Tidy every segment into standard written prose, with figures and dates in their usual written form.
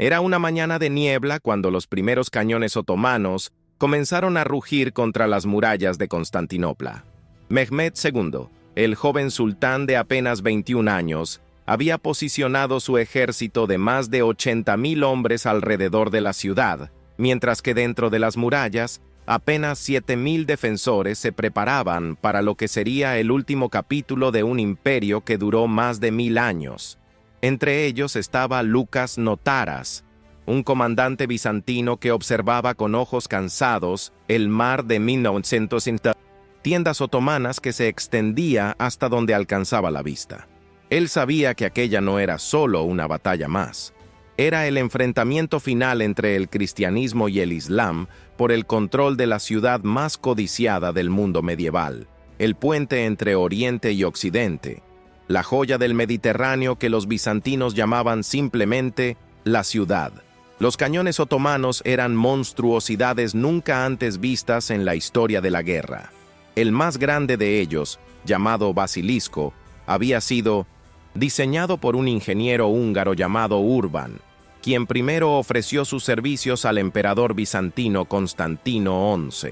Era una mañana de niebla cuando los primeros cañones otomanos comenzaron a rugir contra las murallas de Constantinopla. Mehmed II, el joven sultán de apenas 21 años, había posicionado su ejército de más de 80.000 hombres alrededor de la ciudad, mientras que dentro de las murallas, apenas 7.000 defensores se preparaban para lo que sería el último capítulo de un imperio que duró más de 1000 años. Entre ellos estaba Lucas Notaras, un comandante bizantino que observaba con ojos cansados el mar de 1900 tiendas otomanas que se extendía hasta donde alcanzaba la vista. Él sabía que aquella no era solo una batalla más. Era el enfrentamiento final entre el cristianismo y el islam por el control de la ciudad más codiciada del mundo medieval, el puente entre Oriente y Occidente, la joya del Mediterráneo que los bizantinos llamaban simplemente la ciudad. Los cañones otomanos eran monstruosidades nunca antes vistas en la historia de la guerra. El más grande de ellos, llamado Basilisco, había sido diseñado por un ingeniero húngaro llamado Urban, quien primero ofreció sus servicios al emperador bizantino Constantino XI.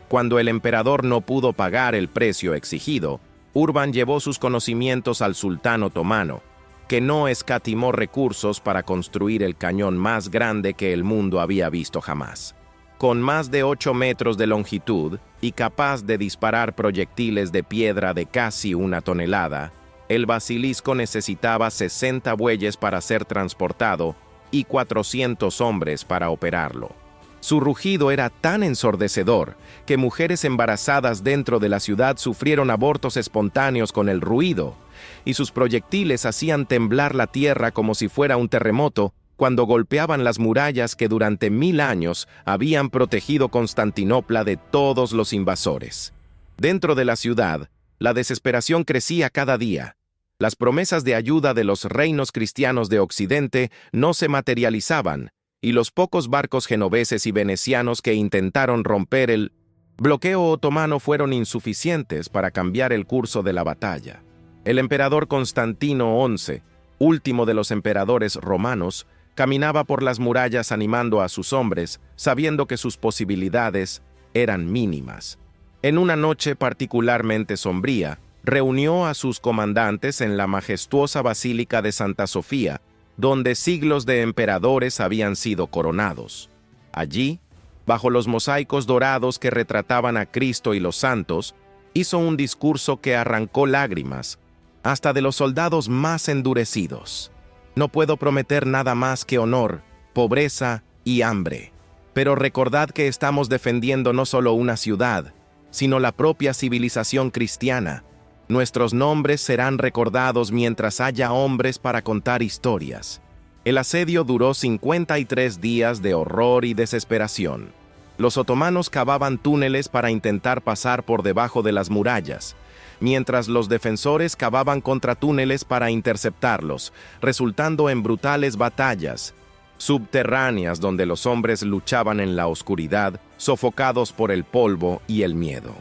Cuando el emperador no pudo pagar el precio exigido, Urban llevó sus conocimientos al sultán otomano, que no escatimó recursos para construir el cañón más grande que el mundo había visto jamás. Con más de 8 metros de longitud y capaz de disparar proyectiles de piedra de casi 1 tonelada, el basilisco necesitaba 60 bueyes para ser transportado y 400 hombres para operarlo. Su rugido era tan ensordecedor que mujeres embarazadas dentro de la ciudad sufrieron abortos espontáneos con el ruido, y sus proyectiles hacían temblar la tierra como si fuera un terremoto cuando golpeaban las murallas que durante 1000 años habían protegido Constantinopla de todos los invasores. Dentro de la ciudad, la desesperación crecía cada día. Las promesas de ayuda de los reinos cristianos de Occidente no se materializaban, y los pocos barcos genoveses y venecianos que intentaron romper el bloqueo otomano fueron insuficientes para cambiar el curso de la batalla. El emperador Constantino XI, último de los emperadores romanos, caminaba por las murallas animando a sus hombres, sabiendo que sus posibilidades eran mínimas. En una noche particularmente sombría, reunió a sus comandantes en la majestuosa Basílica de Santa Sofía, donde siglos de emperadores habían sido coronados. Allí, bajo los mosaicos dorados que retrataban a Cristo y los santos, hizo un discurso que arrancó lágrimas, hasta de los soldados más endurecidos. No puedo prometer nada más que honor, pobreza y hambre, pero recordad que estamos defendiendo no solo una ciudad, sino la propia civilización cristiana. Nuestros nombres serán recordados mientras haya hombres para contar historias. El asedio duró 53 días de horror y desesperación. Los otomanos cavaban túneles para intentar pasar por debajo de las murallas, mientras los defensores cavaban contratúneles para interceptarlos, resultando en brutales batallas subterráneas donde los hombres luchaban en la oscuridad, sofocados por el polvo y el miedo.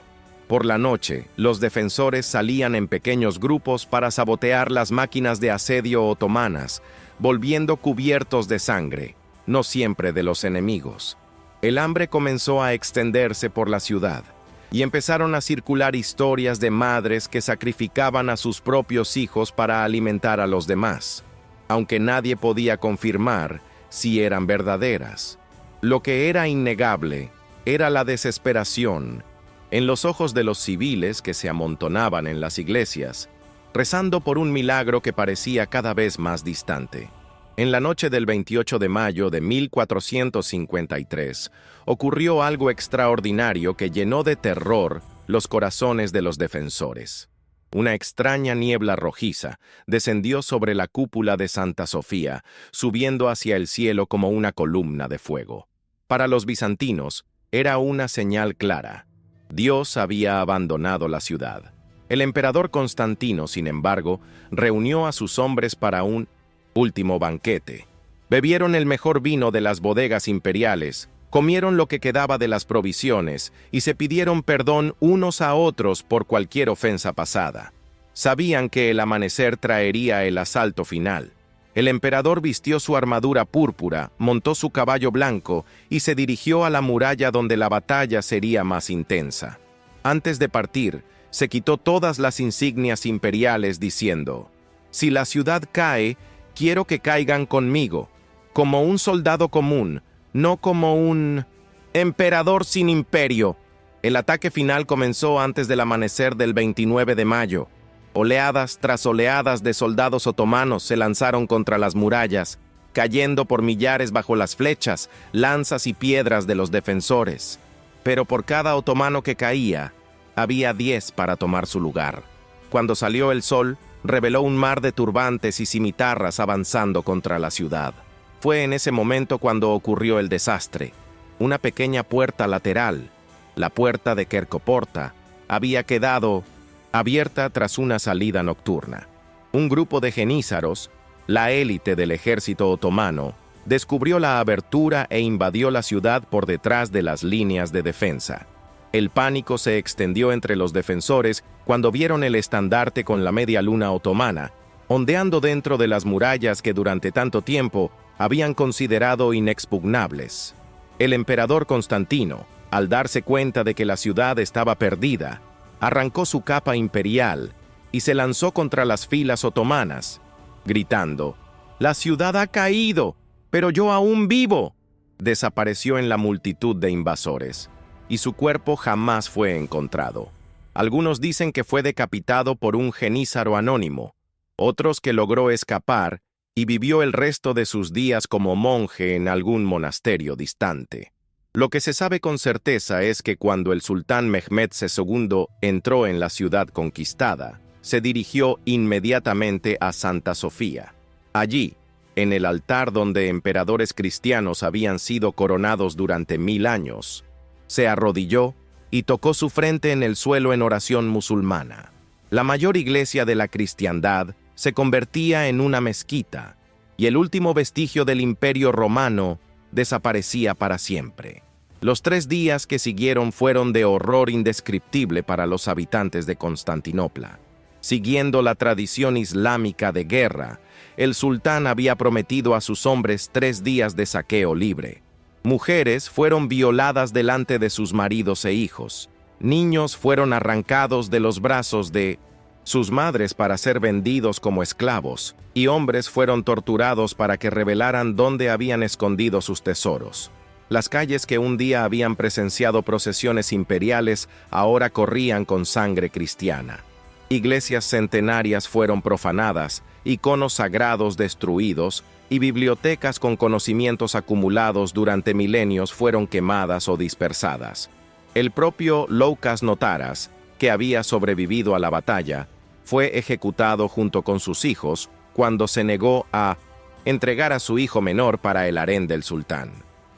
Por la noche, los defensores salían en pequeños grupos para sabotear las máquinas de asedio otomanas, volviendo cubiertos de sangre, no siempre de los enemigos. El hambre comenzó a extenderse por la ciudad, y empezaron a circular historias de madres que sacrificaban a sus propios hijos para alimentar a los demás, aunque nadie podía confirmar si eran verdaderas. Lo que era innegable era la desesperación en los ojos de los civiles que se amontonaban en las iglesias, rezando por un milagro que parecía cada vez más distante. En la noche del 28 de mayo de 1453, ocurrió algo extraordinario que llenó de terror los corazones de los defensores. Una extraña niebla rojiza descendió sobre la cúpula de Santa Sofía, subiendo hacia el cielo como una columna de fuego. Para los bizantinos, era una señal clara. Dios había abandonado la ciudad. El emperador Constantino, sin embargo, reunió a sus hombres para un último banquete. Bebieron el mejor vino de las bodegas imperiales, comieron lo que quedaba de las provisiones y se pidieron perdón unos a otros por cualquier ofensa pasada. Sabían que el amanecer traería el asalto final. El emperador vistió su armadura púrpura, montó su caballo blanco y se dirigió a la muralla donde la batalla sería más intensa. Antes de partir, se quitó todas las insignias imperiales diciendo: «Si la ciudad cae, quiero que caigan conmigo, como un soldado común, no como un emperador sin imperio». El ataque final comenzó antes del amanecer del 29 de mayo. Oleadas tras oleadas de soldados otomanos se lanzaron contra las murallas, cayendo por millares bajo las flechas, lanzas y piedras de los defensores. Pero por cada otomano que caía, había 10 para tomar su lugar. Cuando salió el sol, reveló un mar de turbantes y cimitarras avanzando contra la ciudad. Fue en ese momento cuando ocurrió el desastre. Una pequeña puerta lateral, la puerta de Quercoporta, había quedado abierta tras una salida nocturna. Un grupo de genízaros, la élite del ejército otomano, descubrió la abertura e invadió la ciudad por detrás de las líneas de defensa. El pánico se extendió entre los defensores cuando vieron el estandarte con la media luna otomana, ondeando dentro de las murallas que durante tanto tiempo habían considerado inexpugnables. El emperador Constantino, al darse cuenta de que la ciudad estaba perdida, arrancó su capa imperial y se lanzó contra las filas otomanas, gritando: «¡La ciudad ha caído, pero yo aún vivo!». Desapareció en la multitud de invasores, y su cuerpo jamás fue encontrado. Algunos dicen que fue decapitado por un genízaro anónimo, otros que logró escapar y vivió el resto de sus días como monje en algún monasterio distante. Lo que se sabe con certeza es que cuando el sultán Mehmed II entró en la ciudad conquistada, se dirigió inmediatamente a Santa Sofía. Allí, en el altar donde emperadores cristianos habían sido coronados durante 1000 años, se arrodilló y tocó su frente en el suelo en oración musulmana. La mayor iglesia de la cristiandad se convertía en una mezquita, y el último vestigio del Imperio Romano desaparecía para siempre. Los 3 días que siguieron fueron de horror indescriptible para los habitantes de Constantinopla. Siguiendo la tradición islámica de guerra, el sultán había prometido a sus hombres 3 días de saqueo libre. Mujeres fueron violadas delante de sus maridos e hijos. Niños fueron arrancados de los brazos de sus madres para ser vendidos como esclavos, y hombres fueron torturados para que revelaran dónde habían escondido sus tesoros. Las calles que un día habían presenciado procesiones imperiales ahora corrían con sangre cristiana. Iglesias centenarias fueron profanadas, iconos sagrados destruidos, y bibliotecas con conocimientos acumulados durante milenios fueron quemadas o dispersadas. El propio Loukas Notaras, que había sobrevivido a la batalla, fue ejecutado junto con sus hijos cuando se negó a entregar a su hijo menor para el harén del sultán.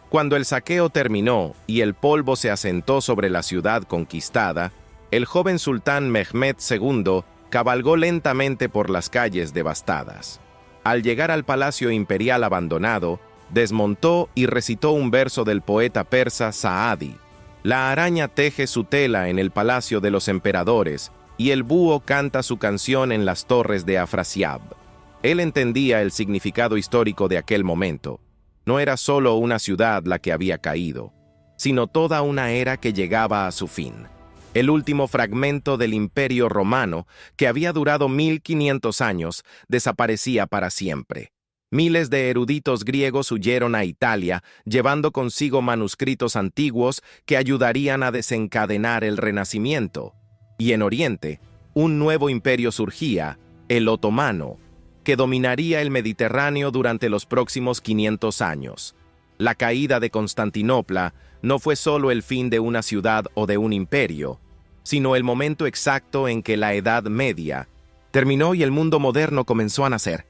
Cuando el saqueo terminó y el polvo se asentó sobre la ciudad conquistada, el joven sultán Mehmed II cabalgó lentamente por las calles devastadas. Al llegar al palacio imperial abandonado, desmontó y recitó un verso del poeta persa Saadi. La araña teje su tela en el palacio de los emperadores y el búho canta su canción en las torres de Afrasiab. Él entendía el significado histórico de aquel momento. No era solo una ciudad la que había caído, sino toda una era que llegaba a su fin. El último fragmento del Imperio Romano, que había durado 1500 años, desaparecía para siempre. Miles de eruditos griegos huyeron a Italia, llevando consigo manuscritos antiguos que ayudarían a desencadenar el Renacimiento. Y en Oriente, un nuevo imperio surgía, el otomano, que dominaría el Mediterráneo durante los próximos 500 años. La caída de Constantinopla no fue solo el fin de una ciudad o de un imperio, sino el momento exacto en que la Edad Media terminó y el mundo moderno comenzó a nacer.